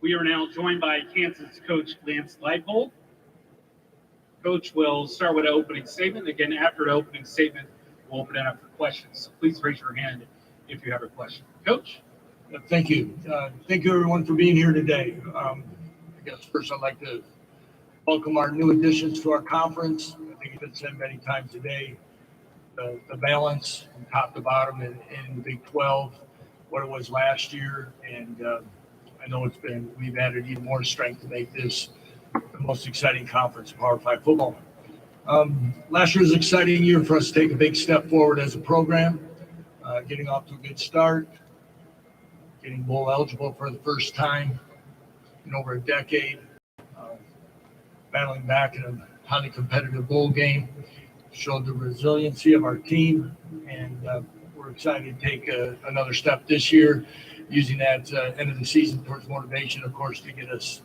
We are now joined by Kansas coach Lance Leipold. Coach will start with an opening statement. Again, after the opening statement, we'll open it up for questions. So please raise your hand if you have a question. Coach? Thank you. Thank you, everyone, for being here today. I guess first I'd like to welcome our new additions to our conference. I think it's been said many times today, the balance from top to bottom in the Big 12, what it was last year, and I know we've added even more strength to make this the most exciting conference in Power 5 football. Last year was an exciting year for us to take a big step forward as a program, getting off to a good start, getting bowl eligible for the first time in over a decade, battling back in a highly competitive bowl game, showed the resiliency of our team, and we're excited to take another step this year, using that end of the season towards motivation, of course, to get us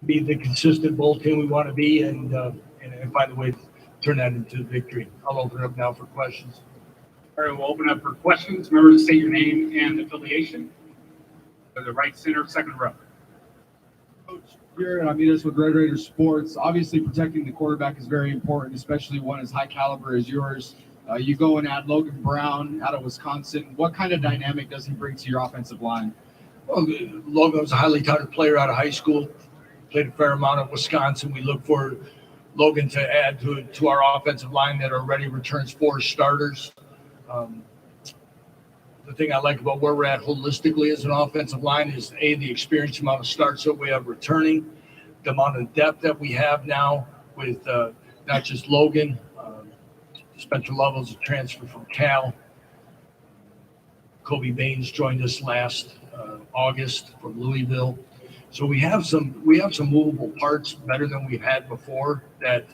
be the consistent bowl team we want to be, and find a way to turn that into victory. I'll open it up now for questions. All right, we'll open up for questions. Remember to state your name and affiliation. To the right center, second row. Coach, here I'm Midas with Red Raiders Sports. Obviously, protecting the quarterback is very important, especially one as high caliber as yours. You go and add Logan Brown out of Wisconsin. What kind of dynamic does he bring to your offensive line? Well, Logan was a highly touted player out of high school, played a fair amount at Wisconsin. We look for Logan to add to our offensive line that already returns 4 starters. The thing I like about where we're at holistically as an offensive line is, A, the experience amount of starts that we have returning, the amount of depth that we have now with not just Logan, Spencer Lovell's a transfer from Cal. Kobe Baines joined us last August from Louisville. So we have some movable parts better than we've had before, that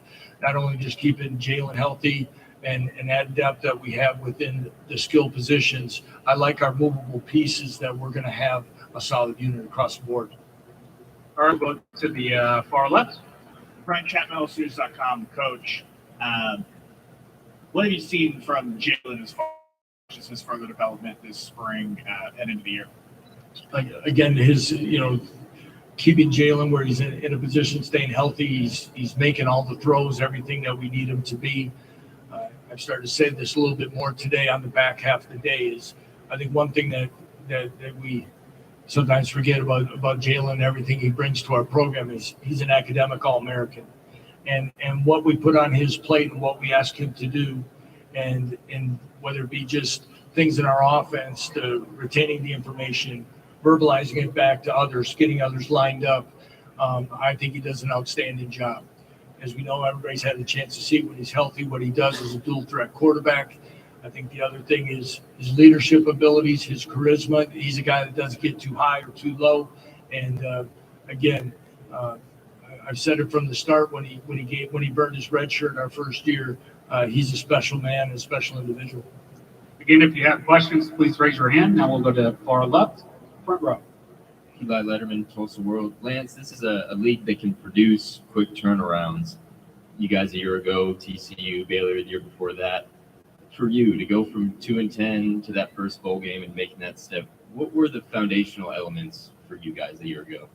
not only just keeping Jalen healthy and add depth that we have within the skill positions. I like our movable pieces that we're going to have a solid unit across the board. All right, we'll go to the far left. Brian Chapman, LSnews.com. Coach, what have you seen from Jalen as far as his further development this spring and into the year? Again, his, keeping Jalen where he's in a position, staying healthy. He's making all the throws, everything that we need him to be. I've started to say this a little bit more today on the back half of the day is, I think one thing that we sometimes forget about Jalen and everything he brings to our program is he's an academic All-American. And what we put on his plate and what we ask him to do, and whether it be just things in our offense, to retaining the information, verbalizing it back to others, getting others lined up, I think he does an outstanding job. As we know, everybody's had the chance to see when he's healthy what he does as a dual threat quarterback. I think the other thing is his leadership abilities, his charisma. He's a guy that doesn't get too high or too low. And again, I've said it from the start when he burned his red shirt our first year. He's a special man, a special individual. Again, if you have questions, please raise your hand. Now we'll go to far left, front row. Eli Letterman, Tulsa World. Lance, this is a league that can produce quick turnarounds. You guys a year ago, TCU, Baylor the year before that. For you to go from 2-10 to that first bowl game and making that step, what were the foundational elements for you guys a year ago?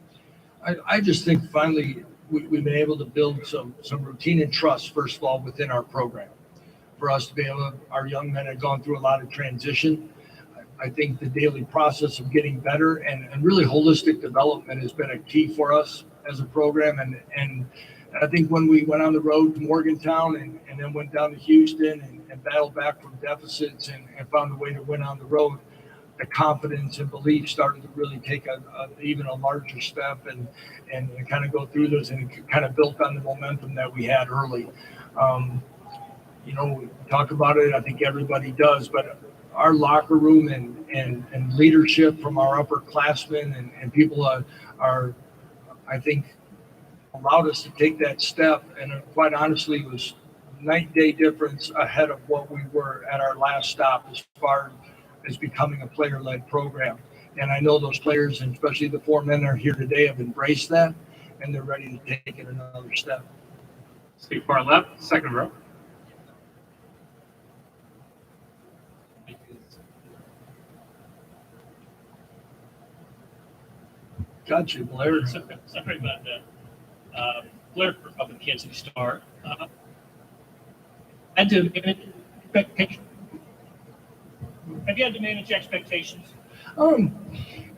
I just think finally we've been able to build some routine and trust, first of all, within our program. For us to be able to, our young men have gone through a lot of transition. I think the daily process of getting better and really holistic development has been a key for us as a program. And I think when we went on the road to Morgantown and then went down to Houston and battled back from deficits and found a way to win on the road, the confidence and belief started to really take even a larger step and kind of go through those, and it kind of built on the momentum that we had early. We talk about it, I think everybody does, but our locker room and leadership from our upperclassmen and people are, I think, allowed us to take that step. And quite honestly, it was night and day difference ahead of what we were at our last stop as far as becoming a player-led program. And I know those players, and especially the 4 men that are here today, have embraced that, and they're ready to take it another step. Stay far left, second row. Got you, Blair. Sorry about that. Blair up with Kansas City Star. Had to manage expectations. Have you had to manage expectations?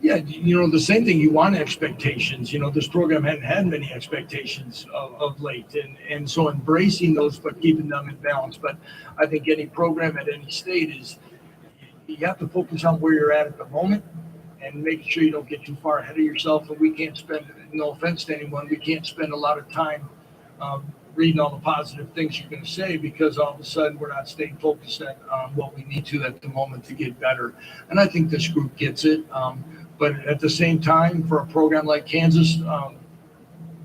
Yeah, the same thing. You want expectations. This program hadn't had many expectations of late, and so embracing those, but keeping them in balance. But I think any program at any state is you have to focus on where you're at the moment, and making sure you don't get too far ahead of yourself. And we can't spend, no offense to anyone, we can't spend a lot of time reading all the positive things you're going to say, because all of a sudden we're not staying focused on what we need to at the moment to get better. And I think this group gets it. But at the same time, for a program like Kansas,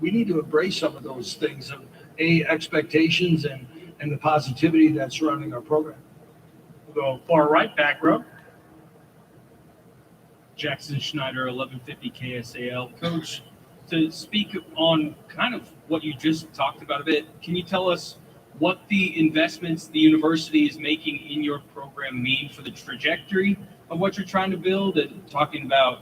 we need to embrace some of those things of expectations and the positivity that's surrounding our program. We'll go far right, back row. Jackson Schneider, 1150 KSAL. Coach, to speak on kind of what you just talked about a bit, can you tell us what the investments the university is making in your program mean for the trajectory of what you're trying to build, and talking about,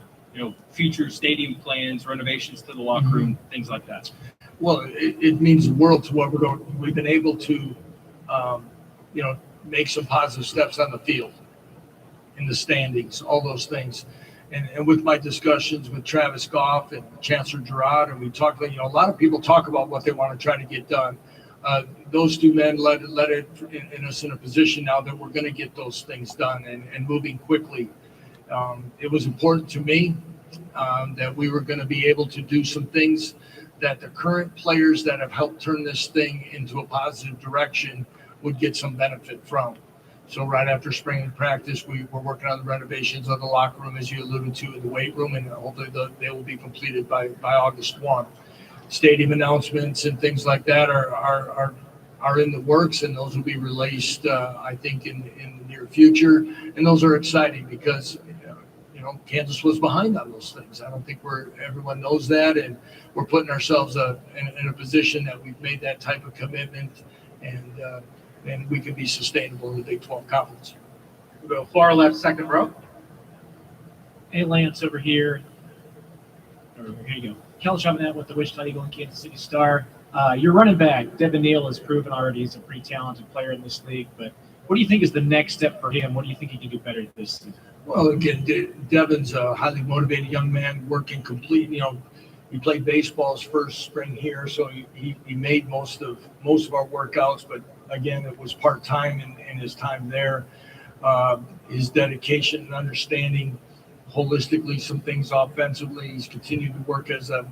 future stadium plans, renovations to the locker room, things like that? Well, it means the world to what we've been able to, make some positive steps on the field, in the standings, all those things. And with my discussions with Travis Goff and Chancellor Girard, and we talked, a lot of people talk about what they want to try to get done. Those two men led it in us in a position now that we're going to get those things done and moving quickly. It was important to me that we were going to be able to do some things that the current players that have helped turn this thing into a positive direction would get some benefit from. So right after spring practice, we were working on the renovations of the locker room, as you alluded to, in the weight room, and hopefully they will be completed by August 1. Stadium announcements and things like that are in the works, and those will be released, I think, in the near future. And those are exciting because, Kansas was behind on those things. I don't think everyone knows that, and we're putting ourselves in a position that we've made that type of commitment, and we can be sustainable in the Big 12 Conference. We'll go far left, second row. Hey, Lance over here. Here you go. Kel Chaminette with the Wichita Eagle and Kansas City Star. Your running back, Devin Neal, has proven already he's a pretty talented player in this league, but what do you think is the next step for him? What do you think he can do better this season? Well, again, Devin's a highly motivated young man, working complete. He played baseball his first spring here, so he made most of our workouts. But again, it was part-time in his time there. His dedication and understanding holistically some things offensively. He's continued to work as a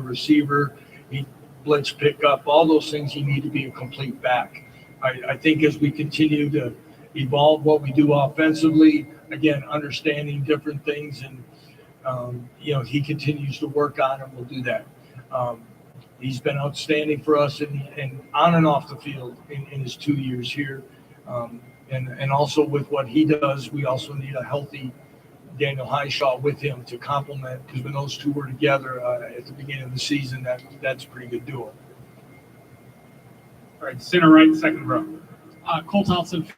receiver. He blitz pickup, all those things you need to be a complete back. I think as we continue to evolve what we do offensively, again, understanding different things, and he continues to work on, and we'll do that. He's been outstanding for us and on and off the field in his 2 years here. And also with what he does, we also need a healthy Daniel Highshaw with him to complement, because when those two were together at the beginning of the season, that's a pretty good duo. All right, center right, second row. Cole Thompson,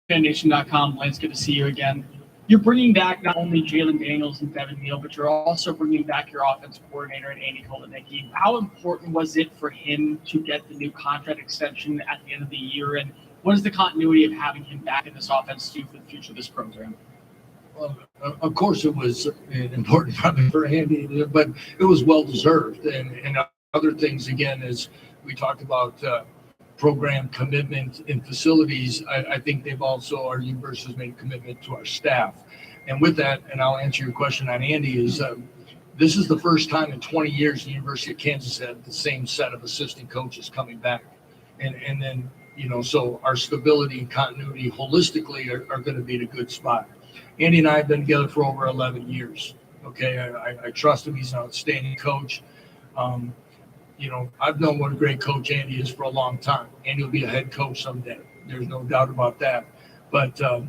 FanNation.com. Lance, good to see you again. You're bringing back not only Jalen Daniels and Devin Neal, but you're also bringing back your offensive coordinator and Andy Kolodnicki. How important was it for him to get the new contract extension at the end of the year? And what is the continuity of having him back in this offense do for the future of this program? Well, of course it was important probably for Andy, but it was well-deserved. And other things, again, as we talked about program commitment in facilities, I think our university has made a commitment to our staff. And with that, and I'll answer your question on Andy, is this is the first time in 20 years the University of Kansas had the same set of assistant coaches coming back. And then, so our stability and continuity holistically are going to be in a good spot. Andy and I have been together for over 11 years. Okay, I trust him. He's an outstanding coach. I've known what a great coach Andy is for a long time. Andy will be a head coach someday. There's no doubt about that. But I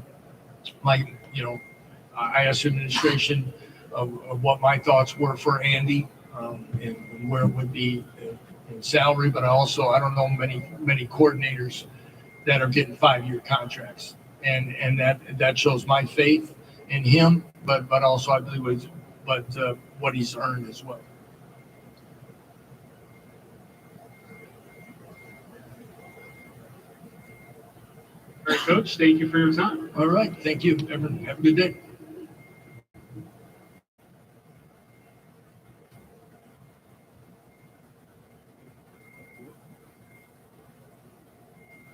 asked the administration of what my thoughts were for Andy and where it would be in salary. But I don't know many coordinators that are getting 5-year contracts, and that shows my faith in him. But also I believe but what he's earned as well. All right, Coach, thank you for your time. All right, thank you. Everyone, have a good day.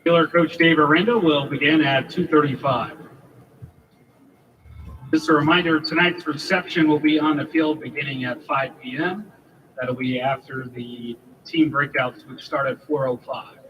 Baylor Coach Dave Aranda will begin at 2:35. Just a reminder, tonight's reception will be on the field beginning at 5 p.m. That'll be after the team breakouts, which start at 4:05.